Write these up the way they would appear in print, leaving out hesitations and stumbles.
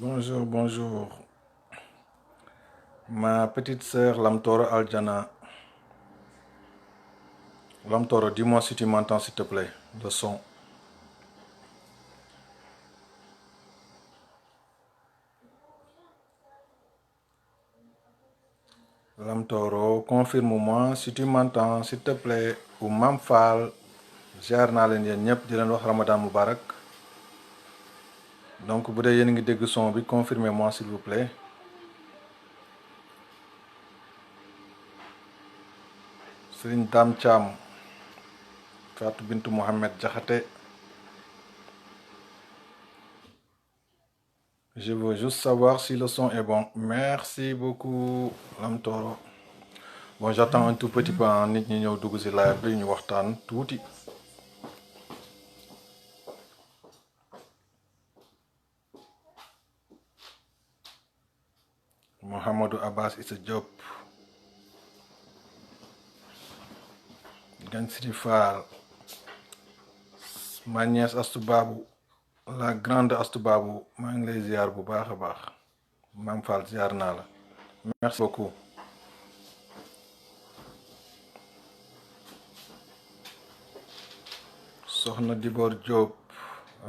Bonjour, bonjour. Ma petite sœur Lamtoro Aljana. Lamtoro, dis-moi si tu m'entends, s'il te plaît, le son. Lamtoro, confirme-moi si tu m'entends, s'il te plaît. Ou Mamfal, ziar naa leen yéen ñëpp di leen wax Ramadan Mubarak. Donc bu dee yéen ngi dégg son bi, confirmez-moi s'il vous plaît. Serigne Dame Thiam, Fatou Bintou Mohamed Diakhaté. Je veux juste savoir si le son est bon. Merci beaucoup, Lamtoro. Bon, j'attends un tout petit peu nit ñi ñëw dugg ci live bi ñu waxtaan tuuti. Mohamedou Abbas Issa Diop, Gan Sidi Fall, ma nièce Astou Babou, la grande Astou Babou, maa ngi lay ziar bu baax a baax. Mam Fall ziar naa la. Merci beaucoup. Soxna Dibor Diop,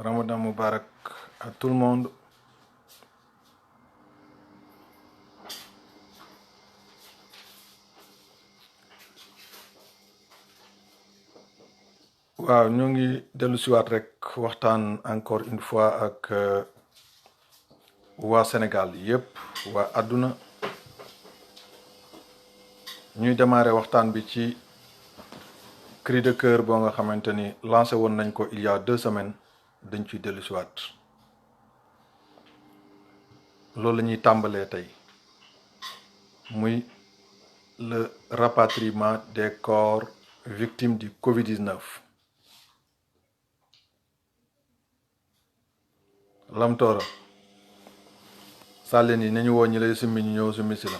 Ramadan Mubarak à tout le monde. waaw ñu ngi dellu siwaat rek waxtaan encore une fois ak waa Sénégal yépp waa àdduna ñuy démarrer waxtaan bi ci cri de cœur boo nga xamante ni lancé woon nañ ko il y a 2 semaines dañ ciy dellu siwaat loolu la ñuy tàmbalee tey muy le rapatriement des corps victimes du Covid-19. Lamtoro sàlleen yi nañu woo ñi lay summi ñu ñëw summi si la.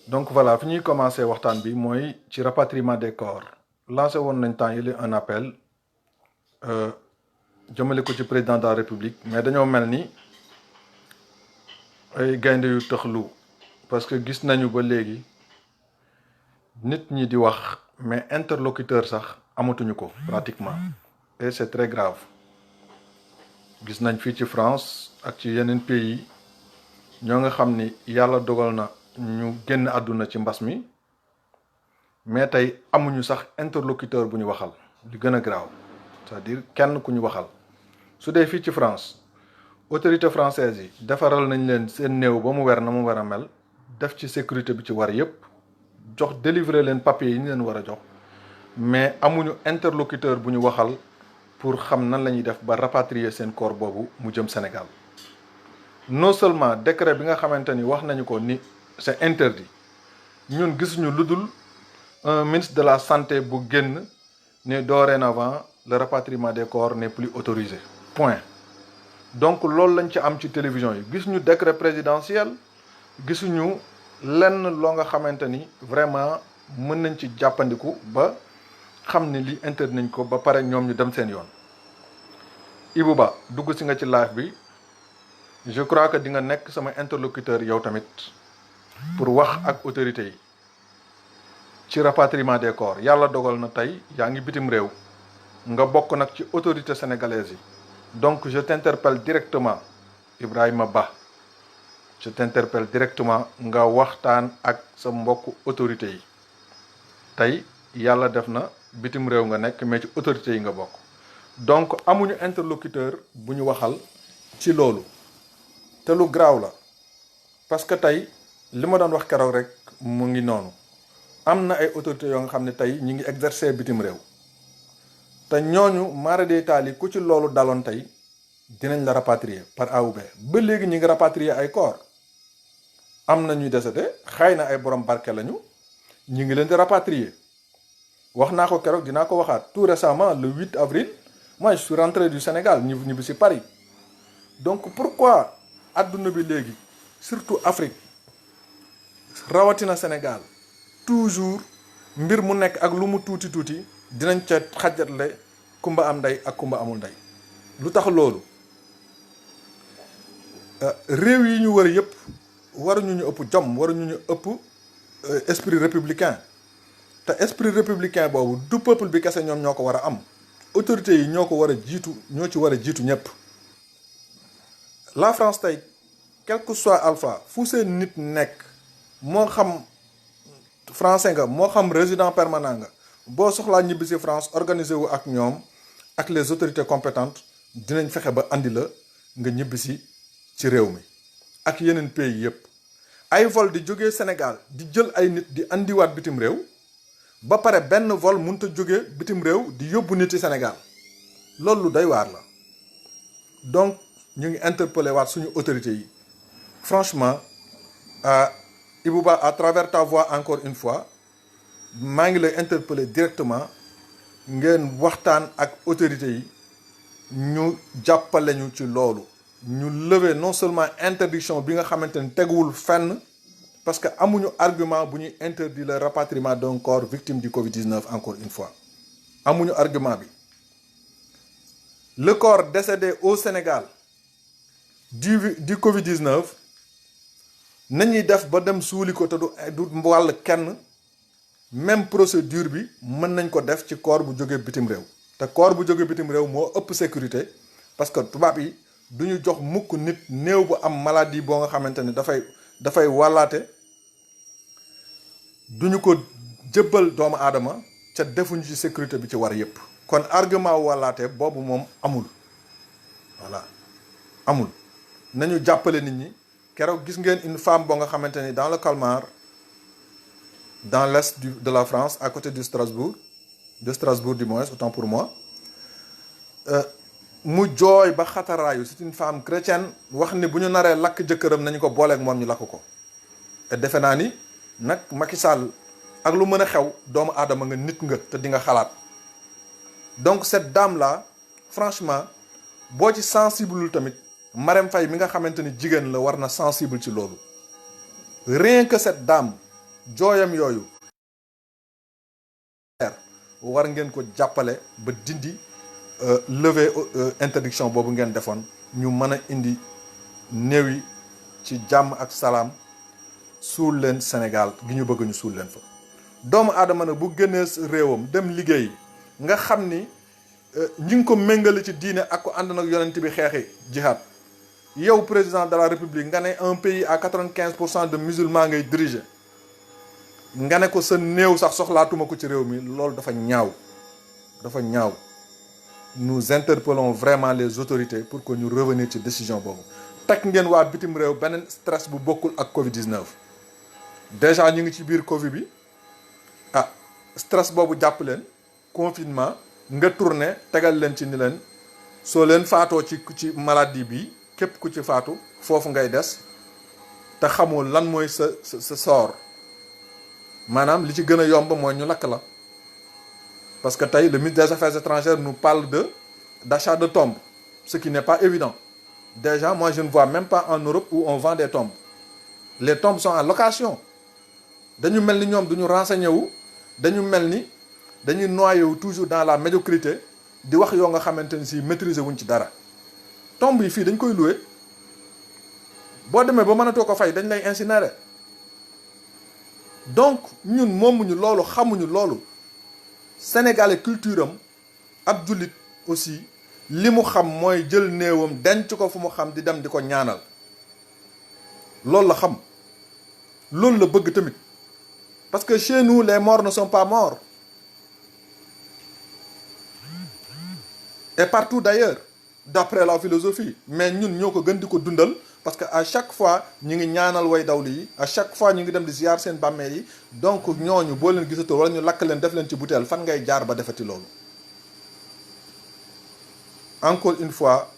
Donc voilà, fi ñuy commencer waxtaan bi mooy ci rapatriement des corps lancé woon nañ temps yële un appel jëmale ko ci président de la République mais dañoo mel ni ay gaynde yu tëxlu parce que gis nañu ba léegi nit ñi di wax mais interlocuteur sax amatuñu ko pratiquement et c'est très grave. Gis nañ fii ci France ak ci yeneen pays ñoo nga xam ni yàlla dogal na ñu génn àdduna ci mbas mi mais tey amuñu sax interlocuteur bu ñu waxal li gën a graaw c'est-à-dire kenn ku ñu waxal su dee fii ci France autorité française yi defaral nañ leen seen néew ba mu wer na mu war a mel def ci sécurité bi ci war yépp jox délivrer leen papier yi ñu leen war a jox mais amuñu interlocuteur bu ñu waxal pour xam nan la ñuy def ba rapatrier seen corps boobu mu jëm Sénégal. Non seulement décret bi nga xamante ni wax nañu ko ni c'est interdit ñun gisuñu lu dul un ministre de la santé bu génn ne dorénavant le rapatriement des corps n'est plus autorisé point. Donc loolu lañ ci am ci télévision yi gisuñu décret présidentiel gisuñu lenn loo nga xamante ni vraiment mën nañ ci jàppandiku ba xam ni li interdit nañ ko ba pare ñoom ñu dem seen yoon. Ibou Ba dugg si nga ci live bi je crois que di nga nekk sama interlocuteur yow tamit pour wax ak autorités yi ci rapatriement des corps yàlla dogal na tey yaa ngi bitim réew nga bokk nag ci autorité sénégalaise yi donc je t'interpelle directement Ibrahima Ba je t'interpelle directement nga waxtaan ak sa mbokk autorités yi tey yàlla def na bitim réew nga nekk mais ci autorités yi nga bokk donc amuñu interlocuteur bu ñu waxal ci loolu te lu graaw la parce que tey li ma doon wax keroog rek mu ngi noonu am na ay autorités yoo nga xam ne tey ñi ngi exercer bitim réew te ñooñu mara day taali ku ci loolu daloon tey dinañ la rapatrier par A ou B ba léegi ñi ngi rapatrier ay corps am na ñuy décédé xëy na ay borom barke lañu ñi ngi leen di rapatrier wax naa ko keroog dinaa ko waxaat tout récemment le 8 avril moi je suis rentré du Sénégal ñibbi si Paris donc pourquoi adduna bi léegi surtout Afrique rawatina Sénégal toujours mbir mu nekk ak lu mu tuuti tuuti dinañ ca xajatle kumba am ndey ak kumba amul ndey lu tax loolu réew yi ñu wër yëpp waruñu ñu ëpp jom waruñu ñu ëpp esprit républicain te esprit républicain boobu du peuple bi kese ñoom ñoo ko war a am autorités yi ñoo ko war a jiitu ñoo ci war a jiitu ñëpp. La France tey quel que soit alpha fu seen nit nekk moo xam français nga moo xam résident permanent nga boo soxlaa ñibbi si France organiser wu ak ñoom ak les autorités compétentes dinañ fexe ba andi la nga ñibbisi ci réew mi ak yeneen pays yëpp. ay vol di jógee Sénégal di jël ay nit di andiwaat bitim réew ba pare benn vol mënut a jógee bitim réew di yóbbu nit ci Sénégal loolu lu doy waar la. donc ñu ngi interpellé waat suñu autorités yi franchement Ibouba à travers ta voix encore une fois maa ngi lay interpellé directement ngeen waxtaan ak autorités yi ñu jàppale ñu ci loolu. ñu lever non seulement interdiction bi nga xamante ni teguwul fenn parce que amuñu argument bu ñuy interdire le rapatriement d'un corps victime du Covid-19 encore une fois amuñu argument bi. Le corps décédé au Sénégal du Covid-19 nañuy def ba dem suuli ko te du wàll kenn même procédure bi mën nañ ko def ci corps bu jógee bitim réew te corps bu jógee bitim réew moo ëpp sécurité parce que tubaab yi duñu jox mukk nit néew bu am maladie boo nga xamante ni dafay wàllaate duñu ko jëbbal doomu aadama ca defuñu ci sécurité bi ci war yépp kon argument wàllaate boobu moom amul voilà amul nañu jàppale nit ñi keroog gis ngeen une femme boo nga xamante ni dans le Calmar dans l'est de la France à côté de Strasbourg du moins autant pour moi mu jooy ba xataraayu c'est une femme chrétienne wax ni bu ñu naree lakk jëkkëram nañu ko booleeg moom ñu lakk ko te defe naa ni nag Macky Sall ak lu mën a xew doomu aadama nga nit nga te di nga xalaat donc cette dame là franchement boo ci sensible tamit Marème Faye mi nga xamante ni jigéen la war na sensible ci loolu rien que cette dame jooyam yooyu war ngeen ko jàppale ba dindi lever interdiction boobu ngeen defoon ñu mën a indi néew yi ci jàmm ak salaam suul leen Sénégal gi ñu bëgg ñu suul leen fa. doomu aadama nag bu génnee réewam dem liggéey nga xam ni ñi ngi ko méngale ci diine ak ko ànd nag yonent bi xeexi jihad yow président de la république nga ne un pays à 95% de musulmans ngay diriger nga ne ko sa néew sax soxlaatuma ko ci réew mi loolu dafa ñaaw dafa ñaaw. Nous interpellons vraiment les autorités pour que ñu revenir ci décision boobu teg ngeen waa bitim réew beneen stress bu bokkul ak Covid-19 déjà ñu ngi ci biir Covid bi stress boobu jàpp leen confinement nga tourné tegal leen ci ni leen soo leen faatoo ci maladie bi képp ku ci faatu foofu ngay des te xamoo lan mooy sa sort maanaam li ci gën a yomb mooy ñu lakk la. Parce que le ministre des Affaires étrangères nous parle d'achat de tombes, ce qui n'est pas évident. Déjà, moi, je ne vois même pas en Europe où on vend des tombes. Les tombes sont en location. Dañu mel ni ñoom duñu renseigné wu dañu mel ni dañuy noyé wu toujours dans la médiocrité di wax yoo nga xamante ni si maîtriser wuñ ci dara. tombe yi fii dañ koy loué boo demee ba mënatoo ko fay dañ lay incinérer donc ñun moomuñu loolu xamuñu loolu. Sénégalais culture am ab jullit aussi li mu xam mooy jël néewam denc ko fu mu xam di dem di ko ñaanal loolu la xam loolu la bëgg tamit parce que chez nous les morts ne sont pas morts et partout d'ailleurs d'après la philosophie mais ñun ñoo ko gën di ko dundal parce que à chaque fois ñu ngi ñaanal way dawli yi à chaque fois ñu ngi dem di ziar seen bàmmeel yi donc ñooñu boo leen gisatoo wala ñu lakk leen def leen ci butéel fan ngay jaar ba defati loolu. Encore une fois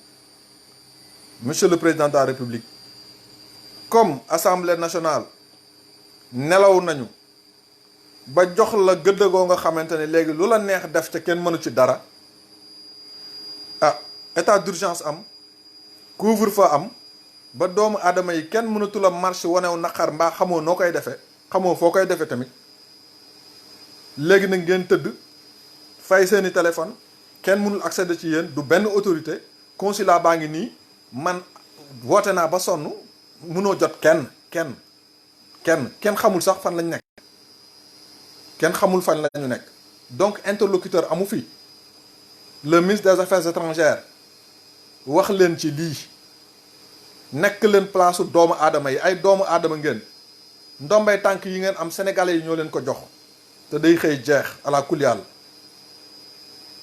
monsieur le président de la République comme Assemblée nationale nelaw nañu ba jox la gëdd goo nga xamante ne léegi lu la neex def te kenn mënu ci dara état d'urgence am couvre-feu am. ba doomu aadama yi kenn mënatul a marche wanew naqar mbaa xamoo noo koy defee xamoo foo koy defee tamit léegi nag ngeen tëdd fay seeni téléphone kenn mënul accéder ci yéen du benn autorité consulat baa ngi nii man woote naa ba sonn munoo jot kenn xamul sax fan lañ nekk kenn xamul fan lañu nekk donc interlocuteur amu fi. Le ministre des Affaires étrangères wax leen ci lii nekk leen place doomu aadama yi ay doomu aadama ngeen ndombay tànk yi ngeen am sénégalais yi ñoo leen ko jox te day xëy jeex ala kulli yàlla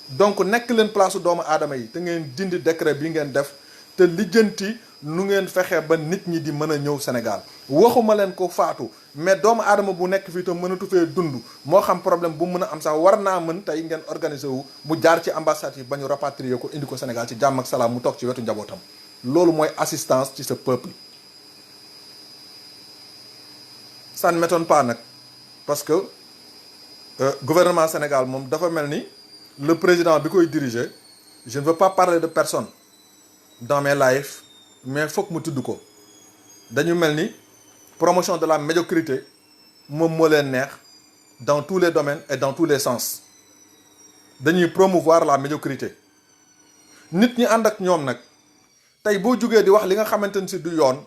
donc nekk leen place doomu aadama yi te ngeen dindi décret bi ngeen def te lijjanti nu ngeen fexe ba nit ñi di mën a ñëw Sénégal waxuma leen ko faatu mais doomu aadama bu nekk fii te mënatu fee dund moo xam problème bu mën a am sax war naa mën tey ngeen organiser wu mu jaar ci ambassade yi ba ñu rapatrier ko indi ko Sénégal ci jàmm ak salaam mu toog ci wetu njabootam loolu mooy assistance ci ce peuple. Ça ne m'étonne pas nag parce que gouvernement Sénégal moom dafa mel ni le président bi koy diriger je ne veux pas parler de personne dans mes lives mais foog mu tudd ko dañu mel ni promotion de la médiocrité moom moo leen neex dans tous les domaines et dans tous les sens dañuy promouvoir la médiocrité nit ñi ànd ak ñoom nag tey boo jugee di wax li nga xamante ni si du yoon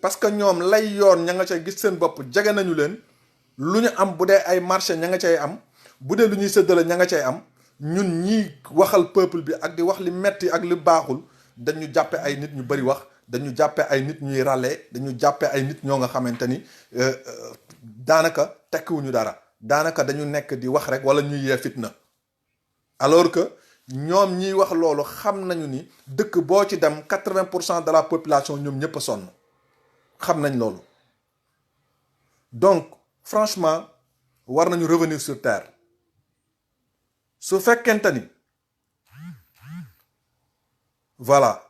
parce que ñoom lay yoon ña nga cay gis seen bopp jege nañu leen lu ñu am bu dee ay marché ña nga cay am bu dee lu ñuy séddale ña nga cay am ñun ñiy waxal peuple bi ak di wax li metti ak li baaxul dañu jàppe ay nit ñu bari wax dañu jàppe ay nit ñuy râler dañu jàppe ay nit ñoo nga xamante ni daanaka tekkiwuñu dara daanaka dañu nekk di wax rek wala ñuy yee fitna alors que ñoom ñiy wax loolu xam nañu ni dëkk boo ci dem 80% de la population ñoom ñëpp a sonn xam nañ loolu donc franchement war nañu revenir sur terre su fekkente ni voilà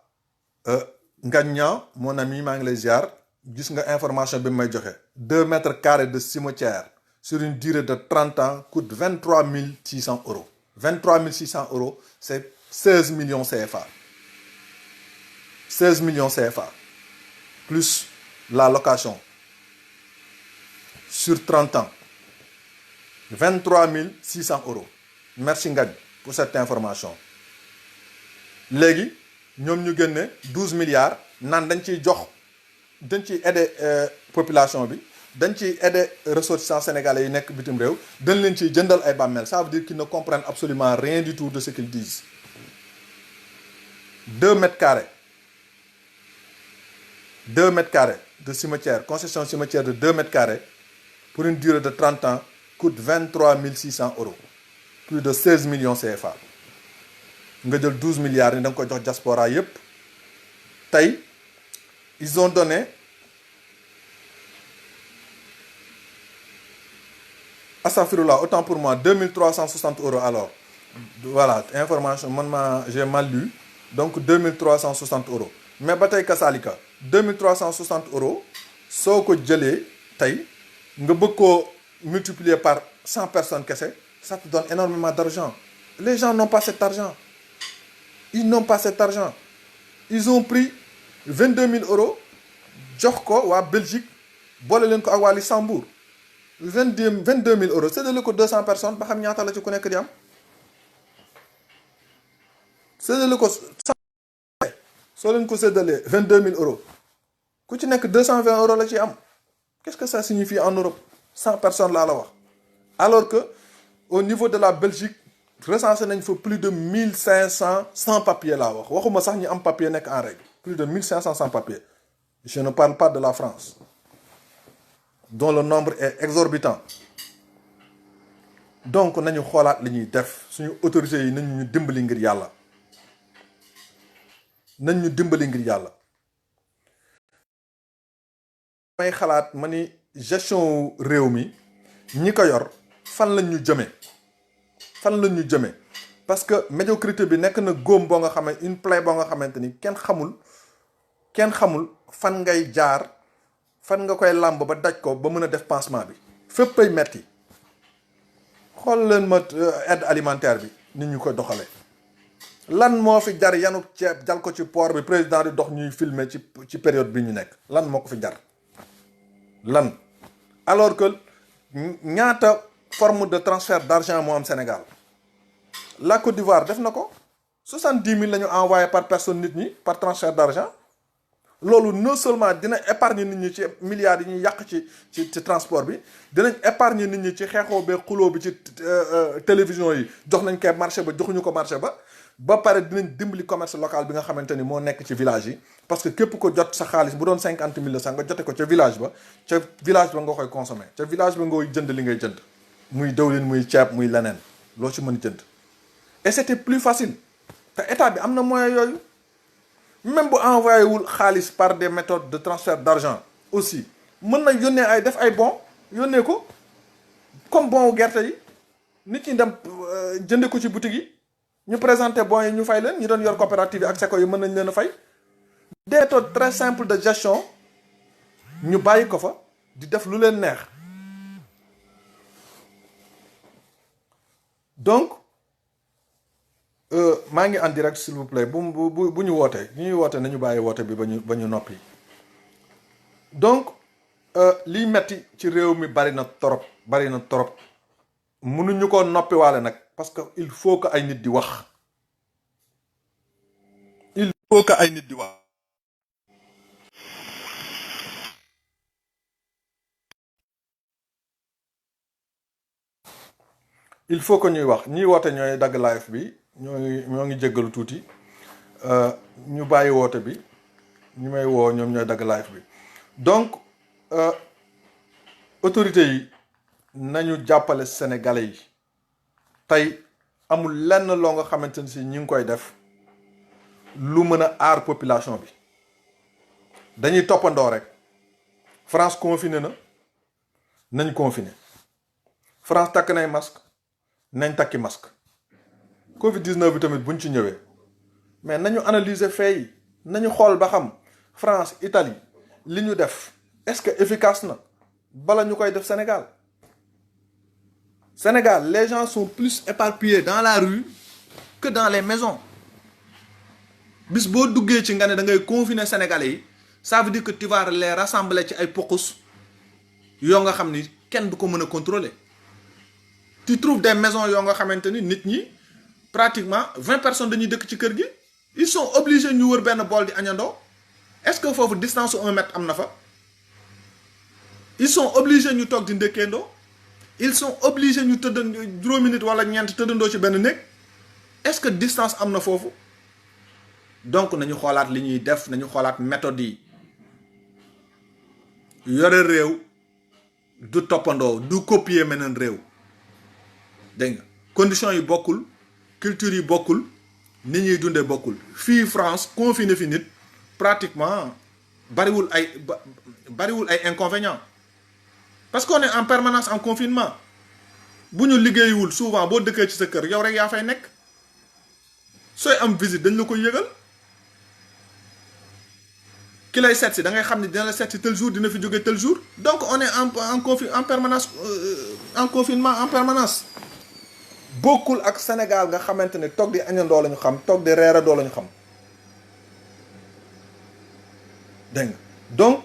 Ngagne mon ami maa ngi lay ziar gis nga information bi may joxe 2 mètres carrés de cimetière sur une durée de 30 ans coûte 23 600 euros 23 600 euros c'est 16 millions CFA 16 millions CFA plus la location sur 30 ans 23 600 euros merci Ngagne pour cette information léegi ñoom ñu génne 12 milliards naan dañ ciy jox dañ ciy aider population bi dañ ciy aider ressortissants sénégalais yi nekk bitim réew dañ leen ciy jëndal ay bàmmeel ça veut dire qu'ils ne comprennent absolument rien du tout de ce qu'ils disent 2 mètres carrés de cimetière concession cimetière de 2 mètres carrés pour une durée de 30 ans coûte 23 600 euros plus de 16 millions CFA nga jël 12 milliards ni da nga ko jox diaspora yépp tey ils ont donné astaghfirullah autant pour moi 2360 euros alors voilà information man j'ai mal lu donc 2360 euros mais ba tey kasaalika 2360 euros soo ko jëlee tey nga bëgg koo multiplier par 100 personnes kese ça te donne énormément d'argent les gens n'ont pas cet argent ils n'ont pas cet argent ils ont pris 22 000 euros jox ko waa Belgique boole leen ko ak waa Luxembourg 22 000 euros séddale ko 200 personnes ba xam ñaata la ci ku nekk di am séddale ko soo leen ko séddalee 22 000 euros ku ci nekk 220 euros la ci am qu'est-ce que ça signifie en Europe 100 personnes laa la wax alors que au niveau de la Belgique recensé nañ fa plus de 1500 sans papier laa wax waxuma sax ñi am papier nekk en règle plus de 1500 sans papier je ne parle pas de la France dont le nombre est exorbitant donc nañu xoolaat li ñuy def suñu autorités yi nañu ñu dimbali ngir yàlla nañ ñu dimbali ngir yàlla may xalaat ma ni gestion réew mi ñi ko yor fan lañ ñu jëme parce que médiocrité bi nekk na góom boo nga xamante une plaie boo nga xamante ni kenn xamul fan ngay jaar fan nga koy làmb ba daj ko ba mën a def pansement bi fépp ay metti xool leen ma aide alimentaire bi nit ñu koy doxale lan moo fi jar yanu ceeb jal ko ci port bi président di dox ñuy filmer ci période bi ñu nekk lan moo ko fi jar lan alors que ñaata forme de transfert d'argent moo am Sénégal la Côte d'Ivoire def na ko 70 000 la ñu envoyé par personne nit ñi par transfert d'argent loolu non seulement dina épargner nit ñi ci milliards yi ñuy yàq ci transport bi, dinañ épargner nit ñi ci xeexoo bee xuloo bi ci télévision yi jox nañ koy marché ba joxuñu ko marché ba pare dinañ dimbali commerce local bi nga xamante ni moo nekk ci village yi, parce que képp ko jot sa xaalis bu doon 50 000 la sax nga jote ko ca village ba nga koy consommer, ca village ba nga koy jënd li ngay jënd muy dëwlin muy ceeb muy leneen loo ci mën jënd. Et c'était plus facile te état bi am na moyen yooyu. Même bu envoyé wul xaalis par des méthodes de transfert d'argent aussi mën na yónnee ay def ay bon yónnee ko comme bon wu gerte yi nit ñi dem jënde ko ci boutique yi ñu présenté bon yi ñu fay leen ñi doon yor coopérative yi ak seko yi mën nañ leen a fay. Des méthodes très simples de gestion ñu bàyyi ko fa di def lu leen neex. Donc maa ngi en direct s'il vous plaît bu ñu wootee ñuy woote nañu bàyyi woote bi ba ñu noppi. Donc liy metti ci réew mi bari na torop mënuñu ko noppi waale nag parce que il faut que ay nit di wax. il faut que ay nit di wax. il faut que ñuy wax ñiy woote ñooy dagg live bi ñoo ngi jéggalu tuuti ñu bàyyi woote bi ñu may woo ñoom ñooy dagg live bi. Donc autorités yi nañu jàppale sénégalais yi tey amul lenn loo nga xamante ni si ñi ngi koy def lu mën a aar population bi dañuy toppandoo rek. France confiné na nañ confiné, France takk nay masque nañ takki masque. Covid 19 bi tamit buñ ci ñëwee mais nañu analyser fait yi nañu xool ba xam France Italie li ñu def est-ce que efficace na bala ñu koy def Sénégal. Sénégal les gens sont plus éparpillés dans la rue que dans les maisons. bis boo duggee ci nga ne da ngay confiner Sénégalais yi ça veut dire que tu vas les rassembler ci ay pocus yoo nga xam ni kenn du ko mën a contrôler. Tu trouves des maisons yoo nga xamante ni nit ñi pratiquement 20 personnes dañuy dëkk ci kër gi ils sont obligés ñu wër benn bool di añandoo. Est-ce que foofu distance 1 mètre am na fa? Ils sont obligés ñu toog di ndékkeendoo. Ils sont obligés ñu tëdd juróomi nit wala ñeent tëddandoo ci benn néeg. Est-ce que distance am na foofu? Donc nañu xoolaat li ñuy def nañu xoolaat méthode yi. Yore réew du toppandoo du copier meneen réew. Dégg nga conditions yi bokkul culture yi bokkul nit ñuy dundee bokkul. Fii France confiné fi nit pratiquement bariwul ay inconvénients parce qu'on est en permanence en confinement. Bu ñu liggéeyiwul souvent boo dëkkee ci sa kër yow rek yaa fay nekk sooy am visite dañ la koy yëgal ki lay seet si da ngay xam ni dina la seet si tel jour dina fi jóge tel jour. Donc on est en permanence en confinement en permanence. Bokkul ak Sénégal nga xamante ne toog di añandoo la ñu xam toog di reerandoo la ñu xam dégg nga. Donc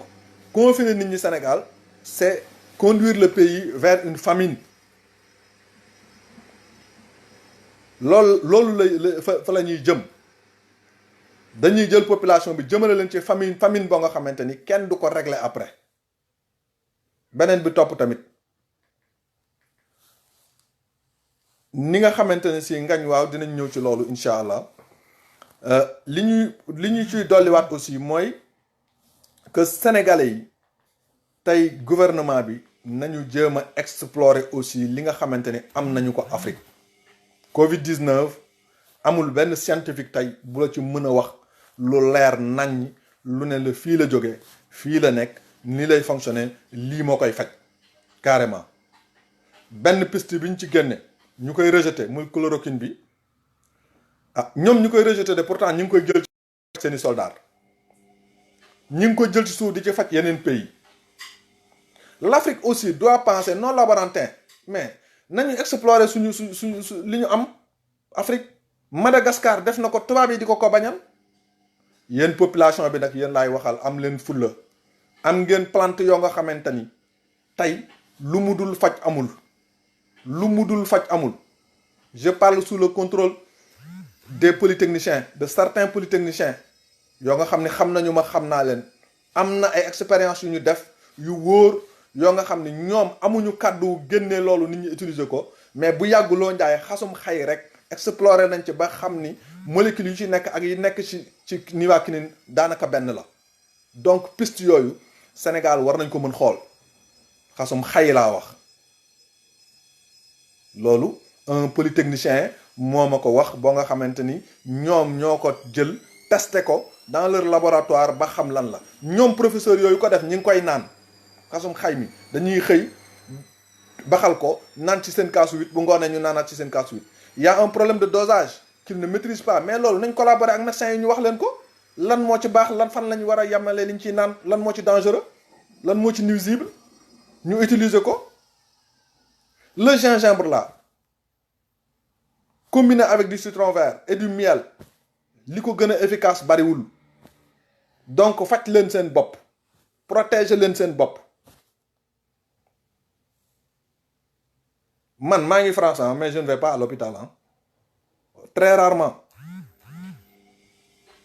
confiner nit ñi Sénégal c'est conduire le pays vers une famine. loolu la fa la ñuy jëm dañuy jël population bi jëmale leen ci famine boo nga xamante ni kenn du ko régler après. Beneen bi topp tamit ni nga xamante ne si ngañ waaw dinañ ñëw ci loolu incha allah. li ñuy ciy dolliwaat aussi mooy que sénégalais yi tey gouvernement bi nañu jéem a explorer aussi li nga xamante ni am nañu ko Afrique. Covid 19 amul benn scientifique tey bu la ci mën a wax lu leer nañ lu ne la fii la jógee fii la nekk nii lay fonctionner lii moo koy faj carrément. Benn piste bi ñu ci génne ñu koy rejeté muy chloroquine bi ñoom ñu koy rejeté de pourtant ñu ngi koy jël ci seeni soldats ñu ngi ko jël ci suuf di ci faj yeneen pays. L'Afrique aussi doit penser non laborantin mais nañu explorer suñu li ñu am Afrique. Madagascar def na ko tubaab yi di ko bañal. Yéen population bi nag yéen laay waxal am leen fulla am ngeen plante yoo nga xamante ni tey lu mu dul faj amul. Lu mu dul faj amul. Je parle sous le contrôle des polytechniciens de certains polytechniciens yoo nga xam ne xam nañu ma xam naa leen am na ay expérience yu ñu def yu wóor yoo nga xam ne ñoom amuñu kàddu génnee loolu nit ñi utiliser ko mais bu yàgguloo njaay xasum xay rek explorer nañ ci ba xam ni molécules yu ci nekk ak yi nekk ci nivaquine daanaka benn la donc piste yooyu Sénégal war nañ ko mën xool xasum xay laa wax loolu un polytechnicien moo ma ko wax boo nga xamante ni ñoom ñoo ko jël testé ko dans leur laboratoire ba xam lan la ñoom professeur yooyu ko def ñi ngi koy naan xasum xay mi dañuy xëy baxal ko naan ci seen kaasu 8 bu ngoonee ñu naanaat ci seen kaasu 8 y a un problème de dosage qu'il ne maîtrise pas mais loolu nañ collaborer ak médecins yi ñu wax leen ko lan moo ci baax lan fan lañ war a yemale liñ ciy naan lan moo ci dangereux lan moo ci nuisible ñu utiliser ko le gingembre là combiné avec du citron vert et du miel li ko gën a efficace bariwul donc faj leen seen bopp protéger leen seen bopp man maa ngi France mais je ne vais pas à l'hôpital très rarement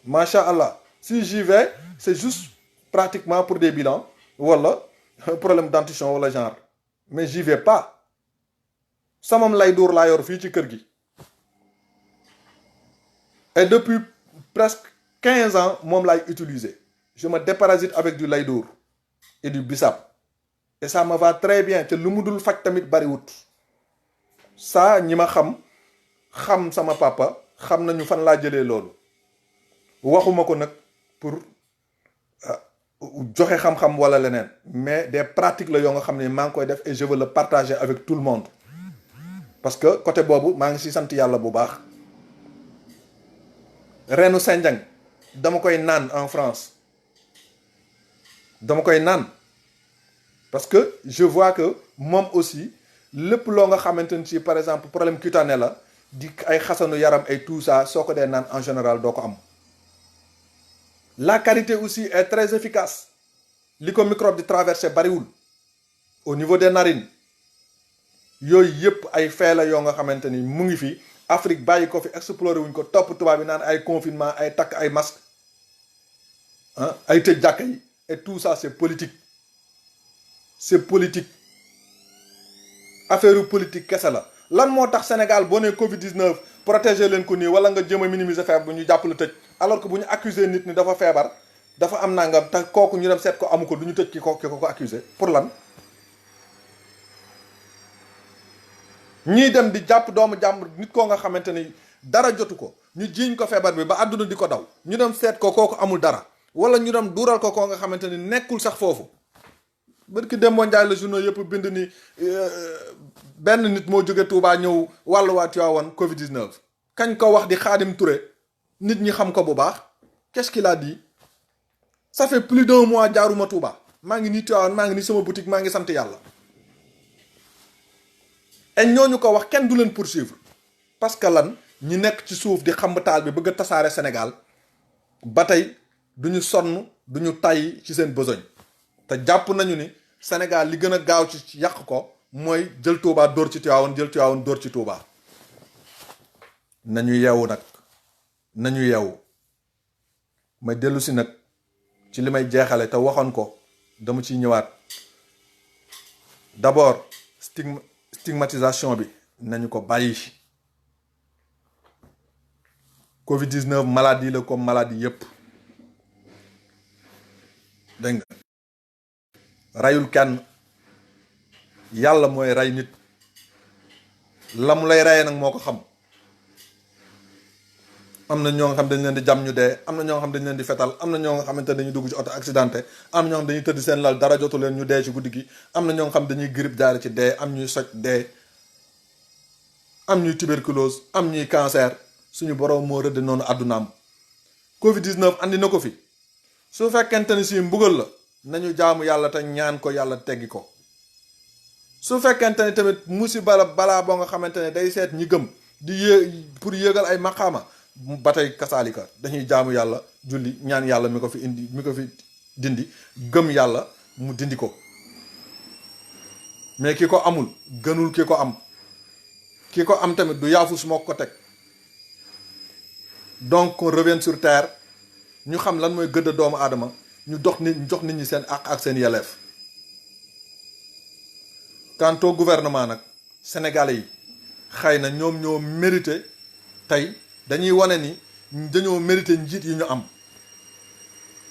macha allah si j'y vais c'est juste pratiquement pour des bilans wala problème dentition wala genre mais j'y vais pas samam lay dóor laa yor fii ci kër gi et depuis presque 15 ans moom laay utiliser je me déparasite avec du laydour et du bissap et ça me va très bien te lu mu dul faj tamit bariwut ça ñi ma xam sama papa xam nañu fan laa jëlee loolu waxuma ko nag pour joxe xam-xam wala leneen mais des pratiques la yoo nga xam ne maa ngi koy def et je veux le partager avec tout le monde parce que côté boobu maa ngi si sant yàlla bu baax reenu senjang dama koy naan en France dama koy naan parce que je vois que moom aussi lépp loo nga xamante ni si par exemple problème cutané la di ay xasanu yaram ay tout ça soo ko dee naan en général doo ko am la karité aussi est très efficace li ko microbe di traversé bariwul au niveau des narines yooyu yëpp ay fee la yoo nga xamante ni mu ngi fi Afrique bàyyi ko fi exploré wuñ ko topp tubaab bi naan ay confinement ay takk ay masque ay tëj jàkka yi et tout ça c'est politique affaire politique kese la lan moo tax Sénégal boo nee Covid 19 protéger leen ko nii wala nga jëm a minimiser feebar bu ñu jàpp la tëj alors que bu ñu accuser nit ni dafa feebar dafa am nangam te kooku ñu dem seet ko amu ko du ñu tëj ki ko accuser pour lan. ñii dem di jàpp doomu jàmbur nit koo nga xamante ni dara jotu ko ñu jiiñ ko feebar bi ba àdduna di ko daw ñu dem seet ko kooku amul dara wala ñu dem duural ko koo nga xamante ni nekkul sax foofu. barki Demba Ndiaye la journaux yëpp bind ni benn nit moo jóge Touba ñëw wàllu waa Tivaouane Covid 19 kañ ko wax di Khadim Touré nit ñi xam ko bu baax qu'est-ce qu'il a dit ça fait plus d'un mois jaaruma Touba maa ngi nii Tivaouane maa ngi nii sama boutique maa ngi sant yàlla et ñooñu ko wax kenn du leen poursuivre parce que lan ñi nekk ci suuf di xamb taal bi bëgg a tasaare Sénégal ba tey duñu sonn duñu tàyyi ci seen besogne te jàpp nañu ni Sénégal li gën a gaaw ci yàq ko mooy jël Touba dóor ci Tivaouane jël Tivaouane dóor ci Touba nañu yeewu nag nañu yeewu may dellu si nag ci li may jeexale te waxoon ko dama ciy ñëwaat d'abord stigmatisation bi nañu ko bàyyi Covid 19 maladie la comme maladie yépp dégg nga rayul kenn yàlla mooy rey nit la mu lay reyee nag moo ko xam am na ñoo nga xam dañ leen di jam ñu dee am na ñoo nga xam dañ leen di fetal am na ñoo nga xamante ne dañuy dugg ci oto accidenté am na ñoo xam dañuy tëdd seen lal dara jotu leen ñu dee ci guddi gi am na ñoo nga xam dañuy grippe jaare ci dee am ñuy soj dee am ñuy tuberculose am ñuy cancer suñu borom moo rëdd noonu àddunaam Covid 19 andi na ko fi su fekkente ni si mbugal la nañu jaamu yàlla te ñaan ko yàlla teggi ko su fekkente ni tamit musiba la balaa boo nga xamante ne day seet ñi gëm di pour yéegal ay maqaama ba tey kasaalika dañuy jaamu yàlla julli ñaan yàlla mi ko fi dindi gëm yàlla mu dindi ko mais ki ko amul gënul ki ko am tamit du yaafus moo ko teg donc on revient sur terre ñu xam lan mooy gëdd doomu aadama ñu jox nit ñi seen àq ak seen yelleef. quant au gouvernement nag sénégalais yi xëy na ñoom ñoo mérité tey dañuy wane ni dañoo mérité njiit yi ñu am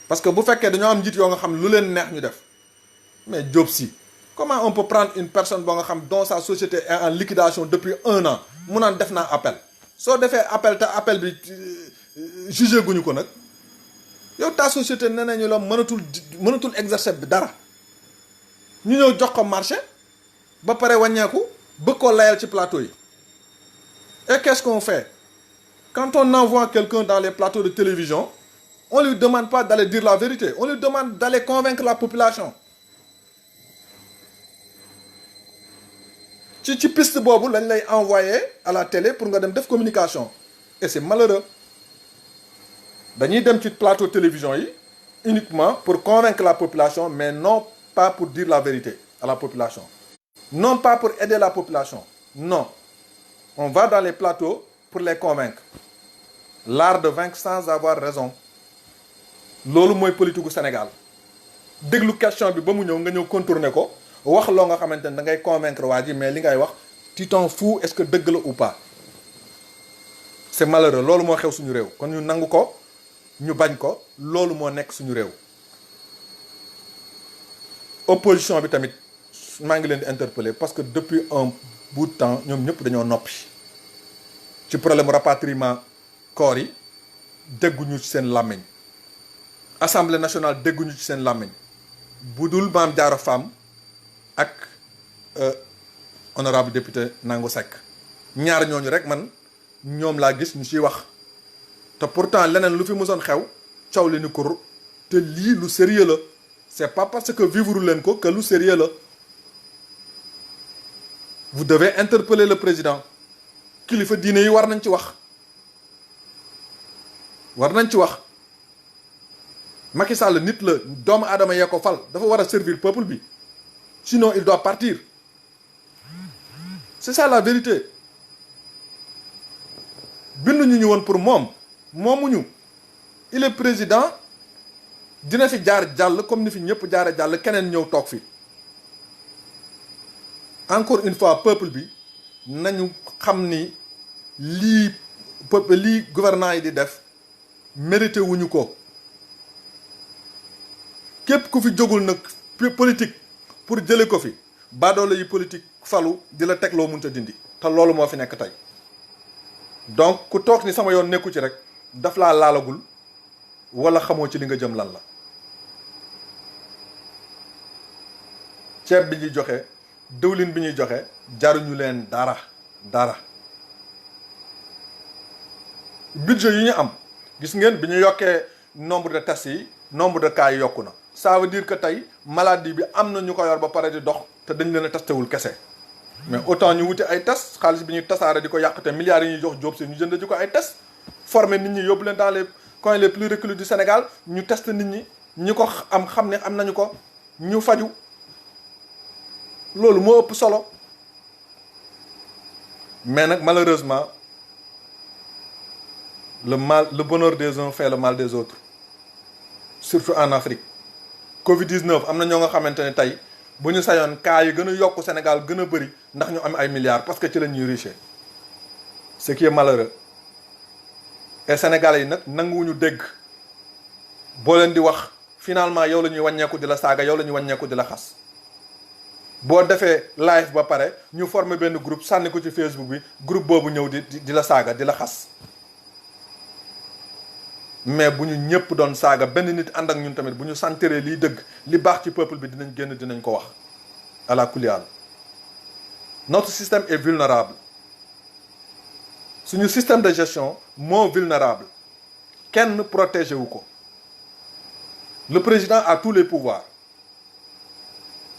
parce que bu fekkee dañoo am njiit yoo nga xam lu leen neex ñu def mais Diop Sy comment on peut prendre une personne boo nga xam dont sa société est en liquidation depuis 1 an mu naan def naa appel soo defee appel te appel bi jugé guñu ko nag yow ta société nee nañu la mënatul exercer bi dara ñu ñëw jox ko marché ba pare wàññeeku bëgg koo layal ci plateau yi. Et qu'est-ce qu'on fait? Quand on envoie quelqu'un dans les plateaux de télévision, on ne lui demande pas d'aller dire la vérité, on lui demande d'aller convaincre la population. ci piste boobu lañ lay envoyer à la télé pour nga dem def communication et c'est malheureux. dañuy dem ci plateau télévision yi uniquement pour convaincre la population mais non pas pour dire la vérité à la population. Non pas pour aider la population, non. On va dans les plateaux pour les convaincre. L'art de vaincre sans avoir raison. loolu mooy politique gu Sénégal déglu question bi ba mu ñëw nga ñëw contourner ko wax loo nga xamante ne da ngay convaincre waa ji mais li ngay wax tu t'en fous est-ce que dëgg la ou pas. c'est malheureux loolu moo xew suñu réew kon ñu nangu ko ñu bañ ko loolu moo nekk suñu réew. opposition bi tamit maa ngi leen di interpeller parce que depuis un bout de temps ñoom ñëpp dañoo noppi ci problème rapatriement corps yi dégguñu ci seen làmmiñ. Assemblée nationale dégguñu ci seen làmmiñ bu dul Mame Diarra Fam ak honorable député Nango Seck ñaar ñooñu rek man ñoom laa gis ñu ciy wax te pourtant leneen lu fi musoon xew coow li ni kur te lii lu sérieux la c'est pas parce que vivre leen ko que lu sérieux la. Vous devez interpeller le président kilifa diine yi war nañ ci wax Macky Sall nit la doomu aadama yee ko fal dafa war a servir peuple bi sinon il doit partir c'est ça la vérité. binduñu ñu woon pour moomuñu il est président dina fi jaar jàll comme ni fi ñëpp jaare jàll keneen ñëw toog fi. Encore une fois peuple bi nañu xam ni lii gouvernement yi di def mérité wuñu ko képp ku fi jógul nag politique pour jële ko fi baadoolo yi politique falu di la teg loo mënta dindi te loolu moo fi nekk tey donc ku toog ni sama yoon nekku ci rek daf laa laalagul wala xamoo ci li nga jëm lan la. ceeb bi ñuy joxe dëwlin bi ñuy joxe jaruñu leen dara budget yi ñu am gis ngeen bi ñu yokkee nombre de tests yi nombre de cas yi yokku na ça veut dire que tey maladie bi am na ñu ko yor ba pare di dox te dañ leen a testéwul kese mais autant ñu wuti ay tests xaalis bi ñuy tasaare di ko yàq te milliards yi ñuy jox Diop Sy ñu jënd ji ko ay tests former nit ñi yóbbu leen dans les coins les plus reculés du Sénégal ñu test nit ñi ko am xam ne am nañu ko ñu faju loolu moo ëpp solo mais nag malheureusement le bonheur des uns fait le mal des autres surtout en Afrique Covid-19 am na ñoo nga xamante ne tey bu ñu sañoon cas yi gën a yokk Sénégal gën a bëri ndax ñu am ay milliards parce que ci la ñuy riche ce qui est malheureux et Sénégalais yi nag nanguwuñu dégg boo leen di wax finalement yow la ñuy wàññeeku di la saaga yow la ñuy wàññeeku di la xas. boo defee live ba pare ñu former benn groupe sànni ko ci Facebook bi groupe boobu ñëw di la saaga di la xas mais bu ñu ñëpp doon saaga benn nit ànd ak ñun tamit bu ñu sentiree liy dëgg li baax ci peuple bi dinañ génn dinañ ko wax à la kuliyal. Notre système est vulnérable suñu système de gestion moo vulnérable kenn protégé wu ko le président a tous les pouvoirs.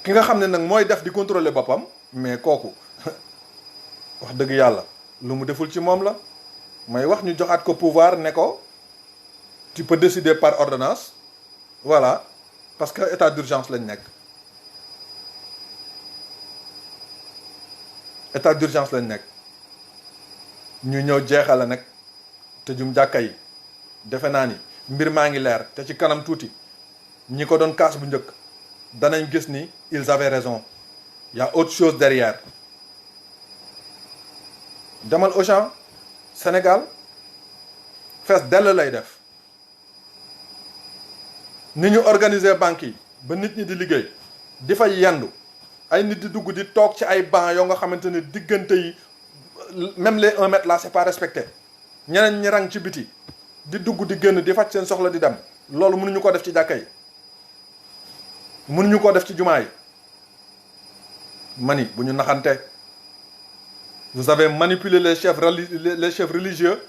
ki nga xam ne nag mooy def di contrôler boppam mais kooku wax dëgg yàlla lu mu deful ci moom la may wax ñu joxaat ko pouvoir ne ko tu peux décider par ordonnance voilà parce que état d'urgence lañ nekk ñu ñëw jeexale nag tëjum jàkka yi defe naa ni mbir maa ngi leer te ci kanam tuuti ñi ko doon kaas bu njëkk danañ gis ni ils avaient raison. Il y a autre chose derrière. demal Auchan Sénégal fees dell lay def ni ñu organiser banques yi ba nit ñi di liggéey di fa yendu ay nit di dugg di toog ci ay banc yoo nga xamante ne diggante yi même les 1 mètre là c'est pas respecté ñeneen ñi rang ci biti di dugg di génn di faj seen soxla di dem loolu mënuñu ko def ci jàkka yi mënuñu ko def ci jumaa yi mani bu ñu naxante. Vous avez manipulé les chefs religieux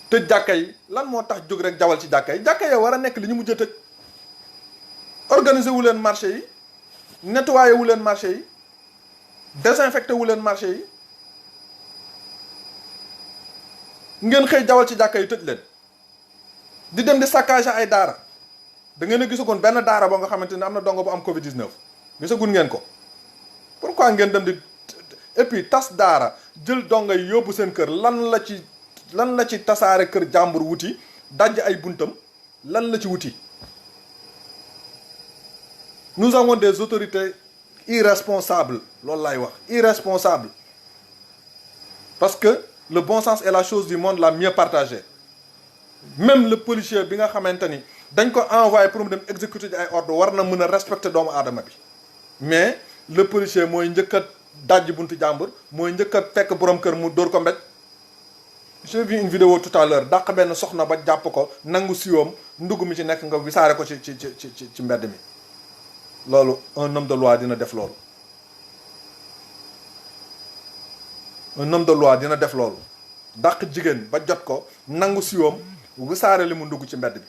tëj jàkka yi lan moo tax jóg rek jawal ci jàkka yi jàkka yi war a nekk li ñu mujj a tëj organiser wu leen marché yi nettoyer wu leen marché yi désinfecter wu leen marché yi ngeen xëy jawal ci jàkka yi tëj leen di dem di saccage ay daara da ngeen a gisagoon benn daara boo nga xamante ne am na dongo bu am Covid 19 gisagun ngeen ko pourquoi ngeen dem di et puis tas daara jël dongo yi yóbbu seen kër lan la ci tasaare kër jàmbur wuti dajj ay buntam lan la ci wuti. Nous avons des autorités irresponsables loolu laay wax irresponsables parce que le bon sens est la chose du monde la mieux partagée même le policier bi nga xamante ni dañ ko envoyé pour mu dem exécuter ay ordre war na mën a respecter doomu aadama bi mais le policier mooy njëkk a dajj buntu jàmbur mooy njëkk a fekk borom kër mu dóor ko mbéj. J'ai vu une vidéo tout à l'heure dàq benn soxna ba jàpp ko nangu siwoom ndugg mi ci nekk nga wisaare ko ci mbedd mi loolu un homme de loi dina def loolu un homme de loi dina def loolu dàq jigéen ba jot ko nangu siwoom wisaare li mu ndugg ci mbedd bi.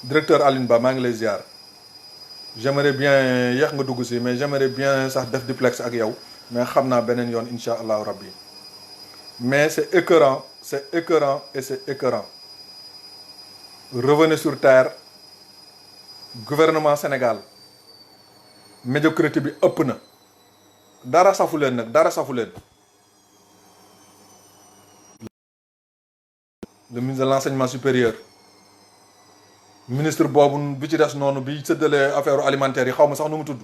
Directeur Aline Ba maa ngi lay ziar j'aimerais bien yéex nga dugg si mais j'aimerais bien sax def duplex ak yow mais xam naa beneen yoon insha allahu rabbi mais c'est écœurant et c'est écœurant. Revenez sur terre. Gouvernement Sénégal médiocrité bi ëpp na dara safu leen nag dara safu leen. Le ministre de l'enseignement supérieur ministre boobu bi ci des noonu bi séddalee affaire alimentaire yi xaw ma sax nu mu tudd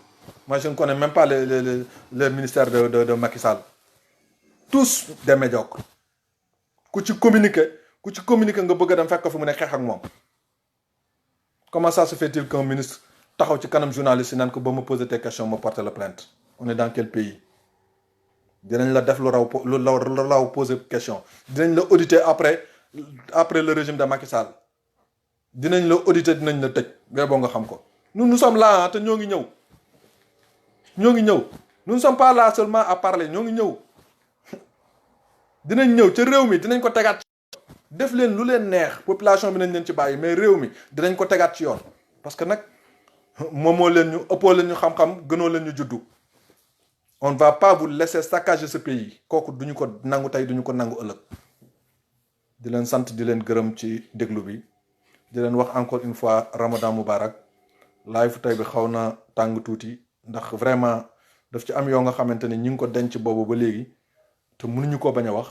moi je ne connais même pas les ministères de Macky Sall. Tous des médiocres ku ci communiquer nga bëgg a dem fekk fu mu ne xeex ak moom. Comment ça se fait-il qu'un ministre taxaw ci kanam journaliste yi naan ko ba ma poser tes questions ma porter la plainte on est dans quel pays dinañ la def lu raw poser question dinañ la auditer après le régime de Macky Sall dinañ la auditer dinañ la tëj mais boo nga xam ko nous sommes là te ñoo ngi ñëw nous ne sommes pas là seulement à parler ñoo ngi ñëw dinañ ñëw ca réew mi dinañ ko tegaat def leen lu leen neex population bi nañ leen ci bàyyi mais réew mi dinañ ko tegaat ci yoon parce que nag moomoo leen ñu ëppoo leen ñu xam-xam gënoo leen ñu juddu on ne va pas vous laisser saccager ce pays kooku duñu ko nangu tey duñu ko nangu ëllëg. di leen sant di leen gërëm ci déglu bi di leen wax encore une fois Ramadan Moubarak live tey bi xaw na tàng tuuti ndax vraiment daf ci am yoo nga xamante ni ñi ngi ko denc boobu ba léegi te mënuñu ko bañ a wax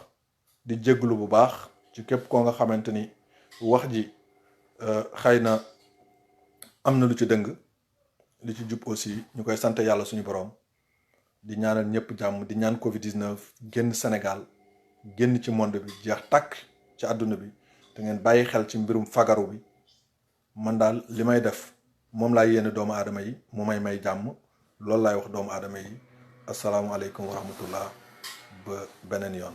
di jégglu bu baax ci képp koo nga xamante ni wax ji xëy na am na lu ci dëng li ci jub aussi ñu koy sant yàlla suñu borom di ñaanal ñëpp jàmm di ñaan Covid 19 génn Sénégal génn ci monde bi jeex tàkk ci àdduna bi te ngeen bàyyi xel ci mbirum fagaru bi man daal li may def moom laay yéene doomu aadama yi mu may jàmm loolu laay wax doomu aadama yi asalaamualeykum wa rahmatullah ba beneen yoon.